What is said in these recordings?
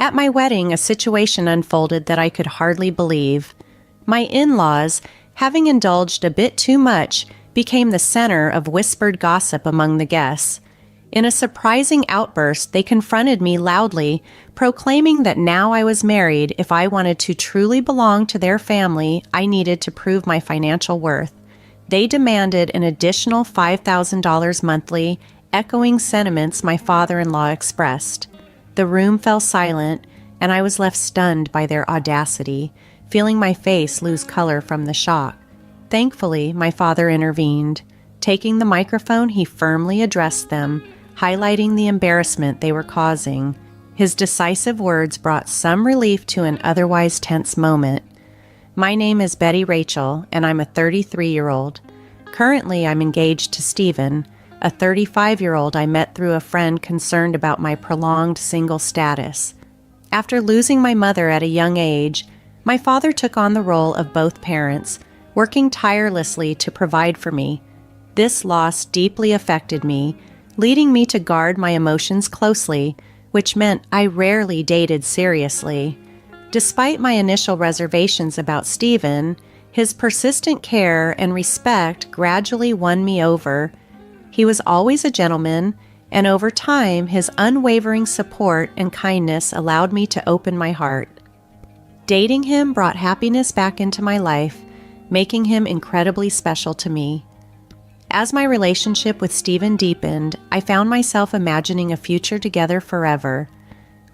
At my wedding, a situation unfolded that I could hardly believe. My in-laws, having indulged a bit too much, became the center of whispered gossip among the guests. In a surprising outburst, they confronted me loudly, proclaiming that now I was married, if I wanted to truly belong to their family, I needed to prove my financial worth. They demanded an additional $5,000 monthly, echoing sentiments my father-in-law expressed. The room fell silent, and I was left stunned by their audacity, feeling my face lose color from the shock. Thankfully, my father intervened. Taking the microphone, he firmly addressed them, highlighting the embarrassment they were causing. His decisive words brought some relief to an otherwise tense moment. My name is Betty Rachel, and I'm a 33-year-old. Currently, I'm engaged to Stephen, a 35-year-old I met through a friend concerned about my prolonged single status. After losing my mother at a young age, my father took on the role of both parents, working tirelessly to provide for me. This loss deeply affected me, leading me to guard my emotions closely, which meant I rarely dated seriously. Despite my initial reservations about Stephen, his persistent care and respect gradually won me over. He was always a gentleman, and over time, his unwavering support and kindness allowed me to open my heart. Dating him brought happiness back into my life, making him incredibly special to me. As my relationship with Stephen deepened, I found myself imagining a future together forever.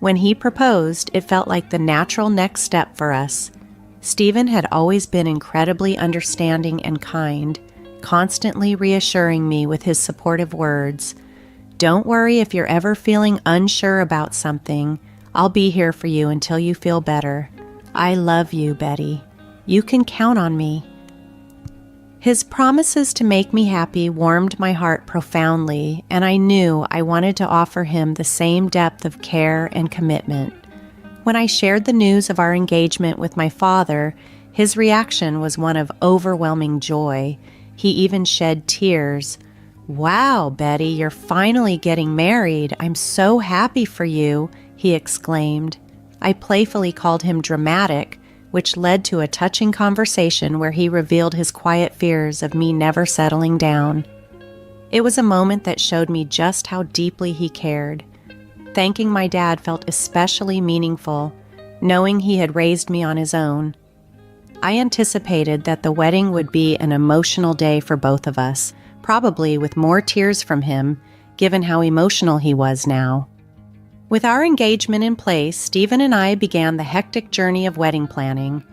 When he proposed, it felt like the natural next step for us. Stephen had always been incredibly understanding and kind, constantly reassuring me with his supportive words. "Don't worry if you're ever feeling unsure about something. I'll be here for you until you feel better. I love you, Betty. You can count on me." His promises to make me happy warmed my heart profoundly, and I knew I wanted to offer him the same depth of care and commitment. When I shared the news of our engagement with my father, his reaction was one of overwhelming joy. He even shed tears. "Wow, Betty, you're finally getting married. I'm so happy for you," he exclaimed. I playfully called him dramatic, which led to a touching conversation where he revealed his quiet fears of me never settling down. It was a moment that showed me just how deeply he cared. Thanking my dad felt especially meaningful, knowing he had raised me on his own. I anticipated that the wedding would be an emotional day for both of us, probably with more tears from him, given how emotional he was now. With our engagement in place, Stephen and I began the hectic journey of wedding planning.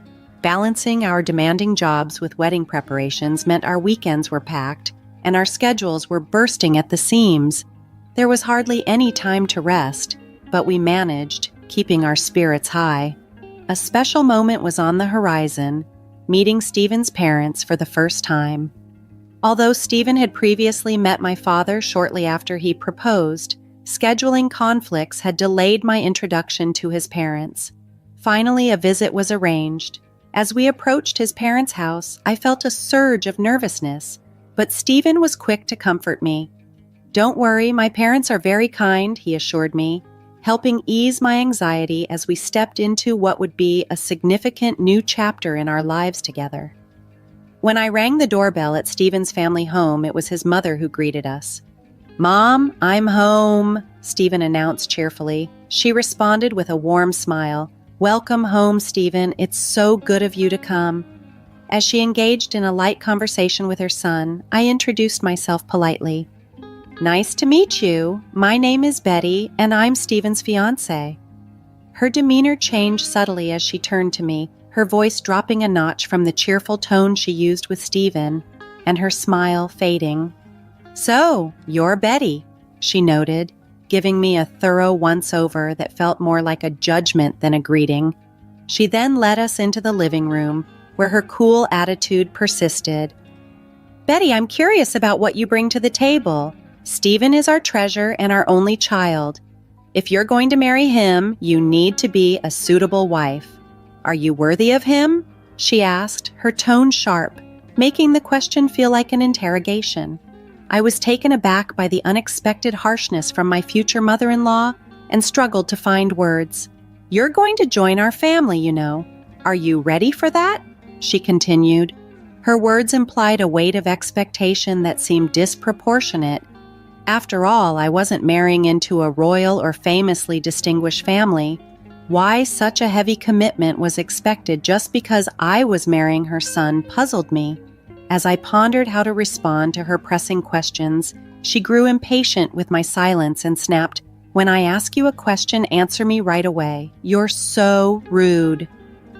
Balancing our demanding jobs with wedding preparations meant our weekends were packed, and our schedules were bursting at the seams. There was hardly any time to rest, but we managed, keeping our spirits high. A special moment was on the horizon, meeting Stephen's parents for the first time. Although Stephen had previously met my father shortly after he proposed, scheduling conflicts had delayed my introduction to his parents. Finally, a visit was arranged. As we approached his parents' house, I felt a surge of nervousness, but Stephen was quick to comfort me. "Don't worry, my parents are very kind," he assured me, helping ease my anxiety as we stepped into what would be a significant new chapter in our lives together. When I rang the doorbell at Stephen's family home, it was his mother who greeted us. "Mom, I'm home," Stephen announced cheerfully. She responded with a warm smile. "Welcome home, Stephen. It's so good of you to come." As she engaged in a light conversation with her son, I introduced myself politely. "Nice to meet you. My name is Betty, and I'm Stephen's fiancée." Her demeanor changed subtly as she turned to me, her voice dropping a notch from the cheerful tone she used with Stephen, and her smile fading. "So, you're Betty," she noted, giving me a thorough once-over that felt more like a judgment than a greeting. She then led us into the living room, where her cool attitude persisted. "Betty, I'm curious about what you bring to the table. Stephen is our treasure and our only child. If you're going to marry him, you need to be a suitable wife. Are you worthy of him?" she asked, her tone sharp, making the question feel like an interrogation. I was taken aback by the unexpected harshness from my future mother-in-law and struggled to find words. You're going to join our family, you know. Are you ready for that? She continued. Her words implied a weight of expectation that seemed disproportionate. After all, I wasn't marrying into a royal or famously distinguished family. Why such a heavy commitment was expected just because I was marrying her son puzzled me. As I pondered how to respond to her pressing questions, she grew impatient with my silence and snapped, "When I ask you a question, answer me right away. You're so rude."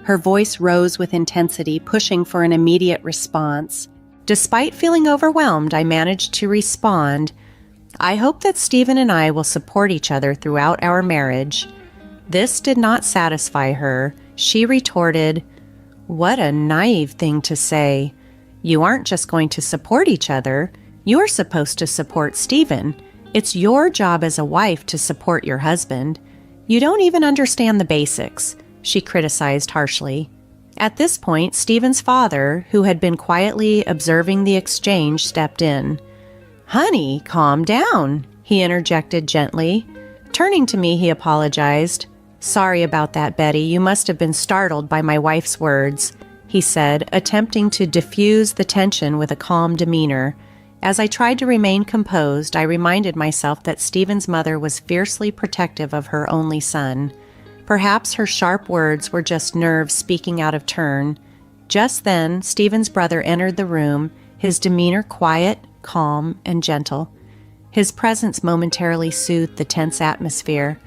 Her voice rose with intensity, pushing for an immediate response. Despite feeling overwhelmed, I managed to respond, "I hope that Stephen and I will support each other throughout our marriage." This did not satisfy her. She retorted, "What a naive thing to say. You aren't just going to support each other. You're supposed to support Stephen. It's your job as a wife to support your husband. You don't even understand the basics," she criticized harshly. At this point, Stephen's father, who had been quietly observing the exchange, stepped in. "Honey, calm down," he interjected gently. Turning to me, he apologized. "Sorry about that, Betty. You must have been startled by my wife's words," he said, attempting to diffuse the tension with a calm demeanor. As I tried to remain composed, I reminded myself that Stephen's mother was fiercely protective of her only son. Perhaps her sharp words were just nerves speaking out of turn. Just then, Stephen's brother entered the room, his demeanor quiet, calm, and gentle. His presence momentarily soothed the tense atmosphere.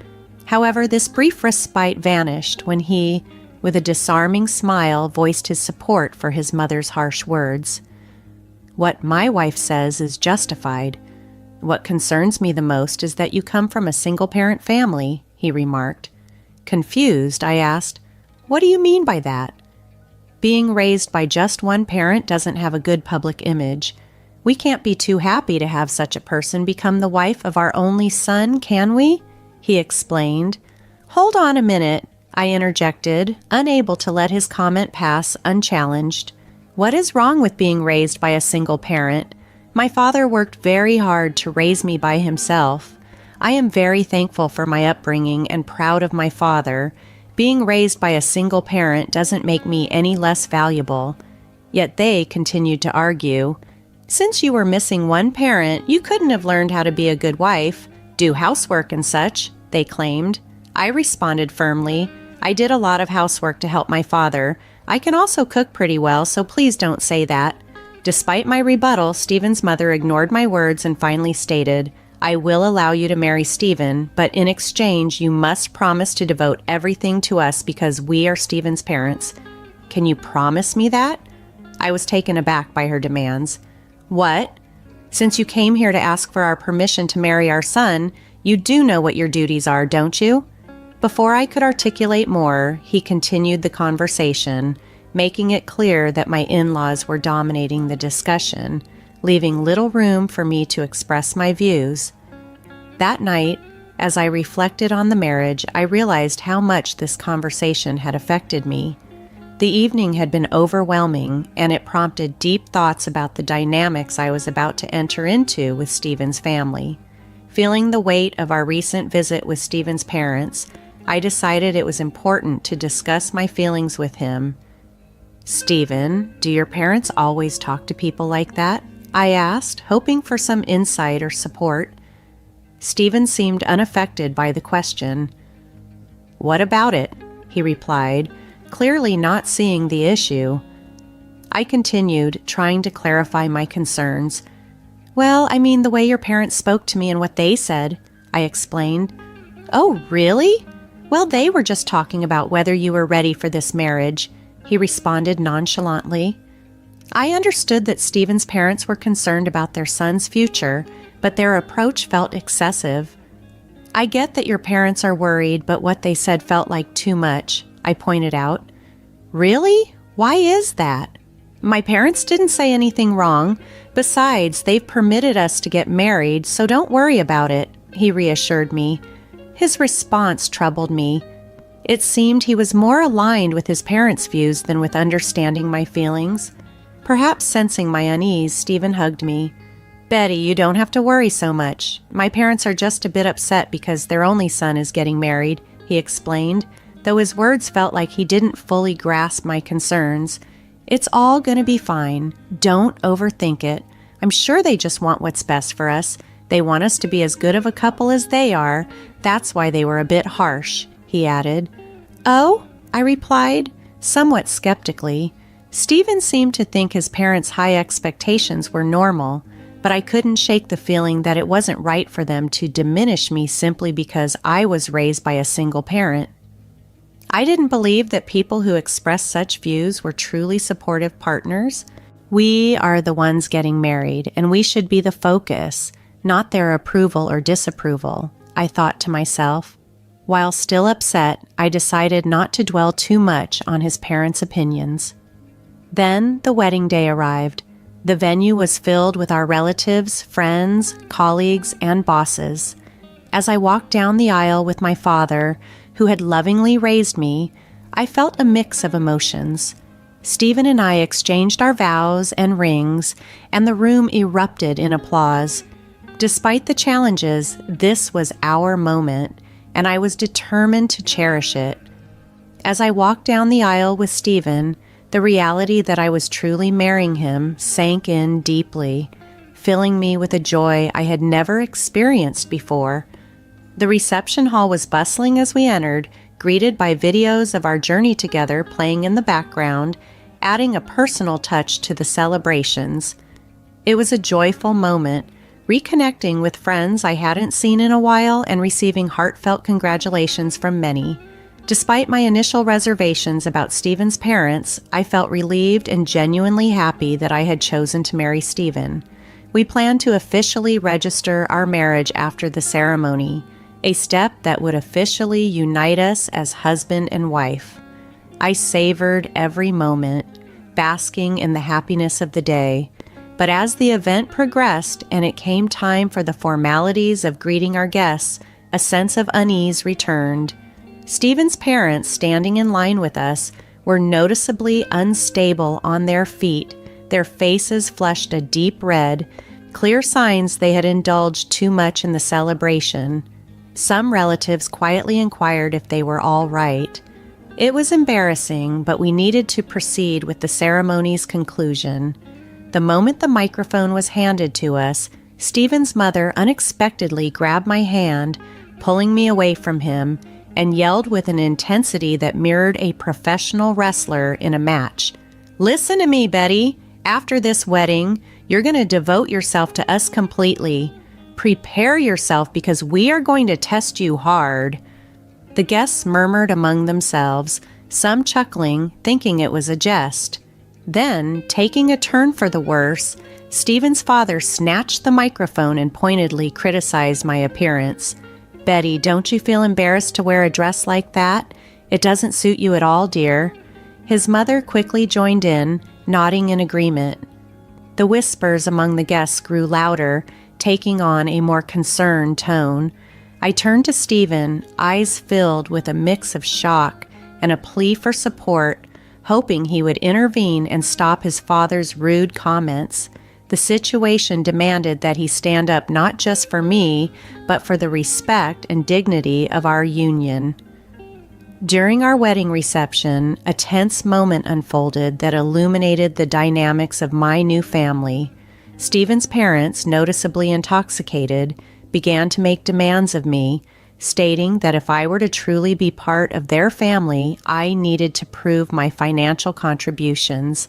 However, this brief respite vanished when he, with a disarming smile, voiced his support for his mother's harsh words. "What my wife says is justified. What concerns me the most is that you come from a single-parent family," he remarked. Confused, I asked, "What do you mean by that?" "Being raised by just one parent doesn't have a good public image. We can't be too happy to have such a person become the wife of our only son, can we?" he explained. "Hold on a minute," I interjected, unable to let his comment pass unchallenged. "What is wrong with being raised by a single parent? My father worked very hard to raise me by himself. I am very thankful for my upbringing and proud of my father. Being raised by a single parent doesn't make me any less valuable." Yet they continued to argue. "Since you were missing one parent, you couldn't have learned how to be a good wife, do housework and such," they claimed. I responded firmly, "I did a lot of housework to help my father. I can also cook pretty well, so please don't say that." Despite my rebuttal, Stephen's mother ignored my words and finally stated, "I will allow you to marry Stephen, but in exchange you must promise to devote everything to us because we are Stephen's parents. Can you promise me that?" I was taken aback by her demands. "What? Since you came here to ask for our permission to marry our son, you do know what your duties are, don't you?" Before I could articulate more, he continued the conversation, making it clear that my in-laws were dominating the discussion, leaving little room for me to express my views. That night, as I reflected on the marriage, I realized how much this conversation had affected me. The evening had been overwhelming, and it prompted deep thoughts about the dynamics I was about to enter into with Stephen's family. Feeling the weight of our recent visit with Stephen's parents, I decided it was important to discuss my feelings with him. "Stephen, do your parents always talk to people like that?" I asked, hoping for some insight or support. Stephen seemed unaffected by the question. "What about it?" he replied, clearly not seeing the issue. I continued, trying to clarify my concerns. "Well, I mean the way your parents spoke to me and what they said," I explained. "Oh, really? Well, they were just talking about whether you were ready for this marriage," he responded nonchalantly. I understood that Stephen's parents were concerned about their son's future, but their approach felt excessive. "I get that your parents are worried, but what they said felt like too much," I pointed out. "Really? Why is that?" "My parents didn't say anything wrong. Besides, they've permitted us to get married, so don't worry about it," he reassured me. His response troubled me. It seemed he was more aligned with his parents' views than with understanding my feelings. Perhaps sensing my unease, Stephen hugged me. "Betty, you don't have to worry so much. My parents are just a bit upset because their only son is getting married," he explained. though his words felt like he didn't fully grasp my concerns. "It's all gonna be fine. Don't overthink it. I'm sure they just want what's best for us. They want us to be as good of a couple as they are. That's why they were a bit harsh," he added. "Oh?" I replied, somewhat skeptically. Stephen seemed to think his parents' high expectations were normal, but I couldn't shake the feeling that it wasn't right for them to diminish me simply because I was raised by a single parent. I didn't believe that people who expressed such views were truly supportive partners. We are the ones getting married, and we should be the focus, not their approval or disapproval, I thought to myself. While still upset, I decided not to dwell too much on his parents' opinions. Then the wedding day arrived. The venue was filled with our relatives, friends, colleagues, and bosses. As I walked down the aisle with my father, who had lovingly raised me, I felt a mix of emotions. Stephen and I exchanged our vows and rings, and the room erupted in applause. Despite the challenges, this was our moment, and I was determined to cherish it. As I walked down the aisle with Stephen, the reality that I was truly marrying him sank in deeply, filling me with a joy I had never experienced before. The reception hall was bustling as we entered, greeted by videos of our journey together playing in the background, adding a personal touch to the celebrations. It was a joyful moment, reconnecting with friends I hadn't seen in a while and receiving heartfelt congratulations from many. Despite my initial reservations about Stephen's parents, I felt relieved and genuinely happy that I had chosen to marry Stephen. We planned to officially register our marriage after the ceremony, a step that would officially unite us as husband and wife. I savored every moment, basking in the happiness of the day. But as the event progressed and it came time for the formalities of greeting our guests, a sense of unease returned. Stephen's parents, standing in line with us, were noticeably unstable on their feet. Their faces flushed a deep red, clear signs they had indulged too much in the celebration. Some relatives quietly inquired if they were all right. It was embarrassing, but we needed to proceed with the ceremony's conclusion. The moment the microphone was handed to us, Stephen's mother unexpectedly grabbed my hand, pulling me away from him, and yelled with an intensity that mirrored a professional wrestler in a match. "Listen to me, Betty. After this wedding, you're going to devote yourself to us completely. Prepare yourself because we are going to test you hard." The guests murmured among themselves, some chuckling, thinking it was a jest. Then, taking a turn for the worse, Stephen's father snatched the microphone and pointedly criticized my appearance. "Betty, don't you feel embarrassed to wear a dress like that? It doesn't suit you at all, dear." His mother quickly joined in, nodding in agreement. The whispers among the guests grew louder, taking on a more concerned tone. I turned to Stephen, eyes filled with a mix of shock and a plea for support, hoping he would intervene and stop his father's rude comments. The situation demanded that he stand up not just for me, but for the respect and dignity of our union. During our wedding reception, a tense moment unfolded that illuminated the dynamics of my new family. Stephen's parents, noticeably intoxicated, began to make demands of me, stating that if I were to truly be part of their family, I needed to prove my financial contributions.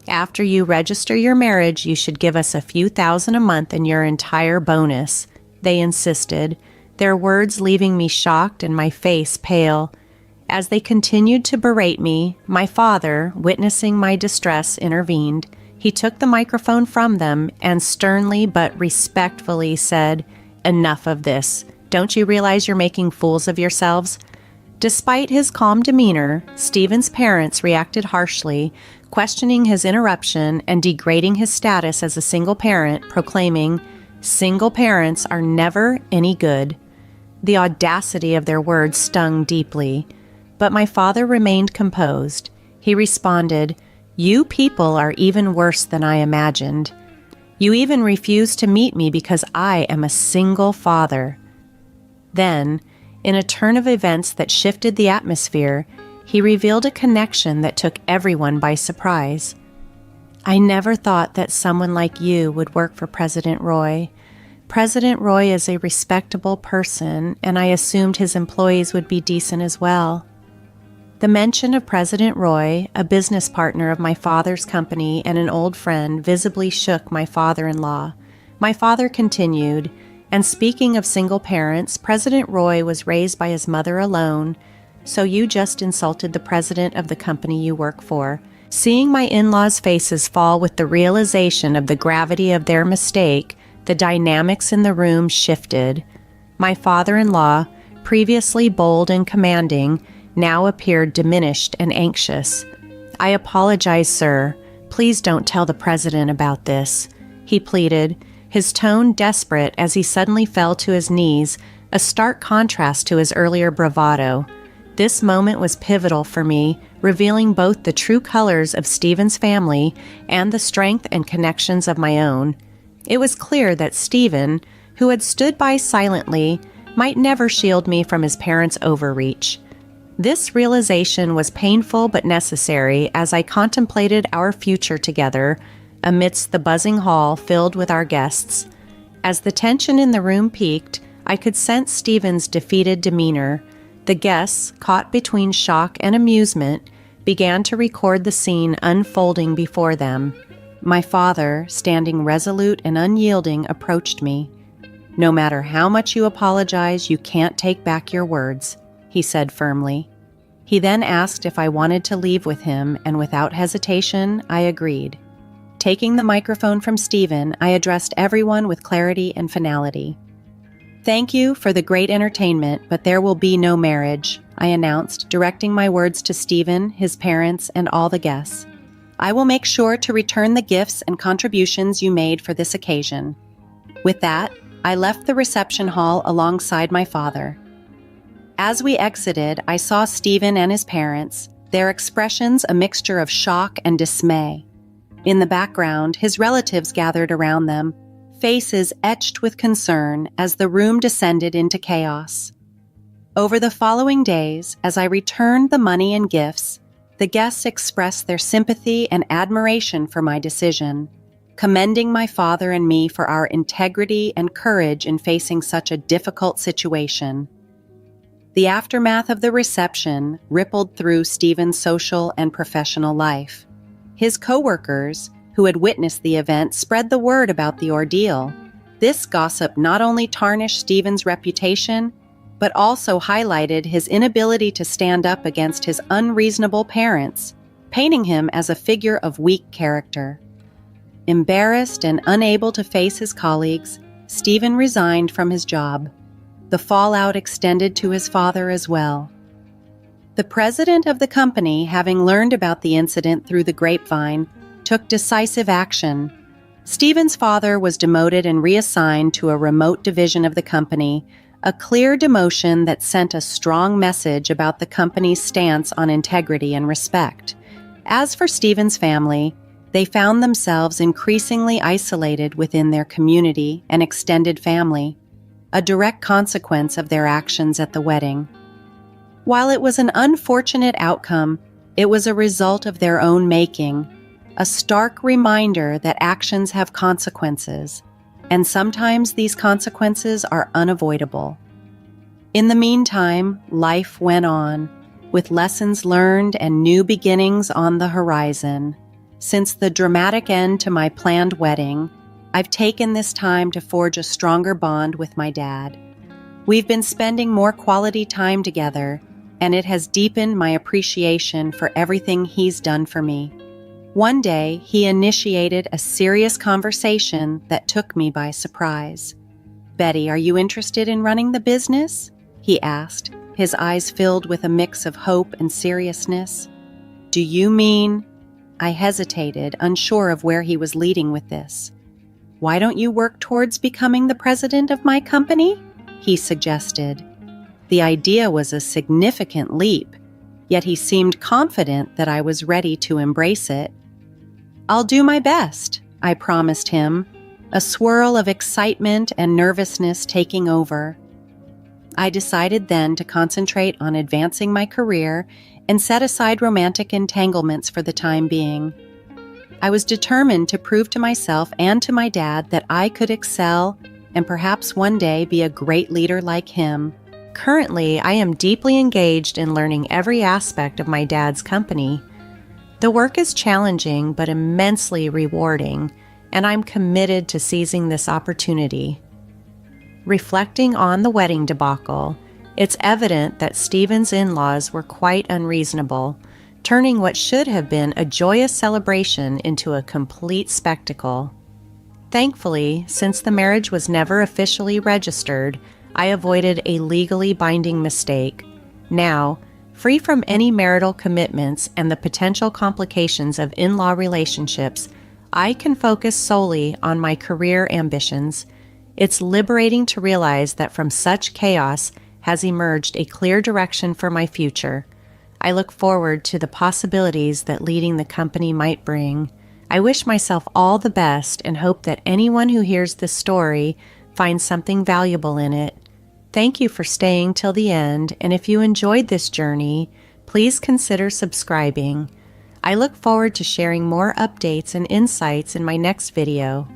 "After you register your marriage, you should give us a few thousand a month and your entire bonus," they insisted, their words leaving me shocked and my face pale. As they continued to berate me, my father, witnessing my distress, intervened. He took the microphone from them and sternly but respectfully said, "Enough of this. Don't you realize you're making fools of yourselves?" Despite his calm demeanor, Stephen's parents reacted harshly, questioning his interruption and degrading his status as a single parent, proclaiming, "Single parents are never any good." The audacity of their words stung deeply, but my father remained composed. He responded, "You people are even worse than I imagined. You even refuse to meet me because I am a single father." Then, In a turn of events that shifted the atmosphere, he revealed a connection that took everyone by surprise. "I never thought that someone like you would work for President Roy. President Roy is a respectable person, and I assumed his employees would be decent as well." The mention of President Roy, a business partner of my father's company and an old friend, visibly shook my father-in-law. My father continued, "And speaking of single parents, President Roy was raised by his mother alone, so you just insulted the president of the company you work for." Seeing my in-laws' faces fall with the realization of the gravity of their mistake, the dynamics in the room shifted. My father-in-law, previously bold and commanding, now appeared diminished and anxious. "I apologize, sir. Please don't tell the president about this," he pleaded, his tone desperate as he suddenly fell to his knees, a stark contrast to his earlier bravado. This moment was pivotal for me, revealing both the true colors of Stephen's family and the strength and connections of my own. It was clear that Stephen, who had stood by silently, might never shield me from his parents' overreach. This realization was painful but necessary as I contemplated our future together amidst the buzzing hall filled with our guests. As the tension in the room peaked, I could sense Stephen's defeated demeanor. The guests, caught between shock and amusement, began to record the scene unfolding before them. My father, standing resolute and unyielding, approached me. "No matter how much you apologize, you can't take back your words," he said firmly. He then asked if I wanted to leave with him, and without hesitation, I agreed. Taking the microphone from Stephen, I addressed everyone with clarity and finality. "Thank you for the great entertainment, but there will be no marriage," I announced, directing my words to Stephen, his parents, and all the guests. "I will make sure to return the gifts and contributions you made for this occasion." With that, I left the reception hall alongside my father. As we exited, I saw Stephen and his parents, their expressions a mixture of shock and dismay. In the background, his relatives gathered around them, faces etched with concern as the room descended into chaos. Over the following days, as I returned the money and gifts, the guests expressed their sympathy and admiration for my decision, commending my father and me for our integrity and courage in facing such a difficult situation. The aftermath of the reception rippled through Stephen's social and professional life. His coworkers, who had witnessed the event, spread the word about the ordeal. This gossip not only tarnished Stephen's reputation, but also highlighted his inability to stand up against his unreasonable parents, painting him as a figure of weak character. Embarrassed and unable to face his colleagues, Stephen resigned from his job. The fallout extended to his father as well. The president of the company, having learned about the incident through the grapevine, took decisive action. Stephen's father was demoted and reassigned to a remote division of the company, a clear demotion that sent a strong message about the company's stance on integrity and respect. As for Stephen's family, they found themselves increasingly isolated within their community and extended family, a direct consequence of their actions at the wedding. While it was an unfortunate outcome, it was a result of their own making, a stark reminder that actions have consequences, and sometimes these consequences are unavoidable. In the meantime, life went on, with lessons learned and new beginnings on the horizon. Since the dramatic end to my planned wedding, I've taken this time to forge a stronger bond with my dad. We've been spending more quality time together, and it has deepened my appreciation for everything he's done for me. One day, he initiated a serious conversation that took me by surprise. "Betty, are you interested in running the business?" he asked, his eyes filled with a mix of hope and seriousness. "Do you mean—" I hesitated, unsure of where he was leading with this. "Why don't you work towards becoming the president of my company?" he suggested. The idea was a significant leap, yet he seemed confident that I was ready to embrace it. "I'll do my best," I promised him, a swirl of excitement and nervousness taking over. I decided then to concentrate on advancing my career and set aside romantic entanglements for the time being. I was determined to prove to myself and to my dad that I could excel and perhaps one day be a great leader like him. Currently, I am deeply engaged in learning every aspect of my dad's company. The work is challenging but immensely rewarding, and I'm committed to seizing this opportunity. Reflecting on the wedding debacle, it's evident that Stephen's in-laws were quite unreasonable, turning what should have been a joyous celebration into a complete spectacle. Thankfully, since the marriage was never officially registered, I avoided a legally binding mistake. Now, free from any marital commitments and the potential complications of in-law relationships, I can focus solely on my career ambitions. It's liberating to realize that from such chaos has emerged a clear direction for my future. I look forward to the possibilities that leading the company might bring. I wish myself all the best and hope that anyone who hears this story finds something valuable in it. Thank you for staying till the end, and if you enjoyed this journey, please consider subscribing. I look forward to sharing more updates and insights in my next video.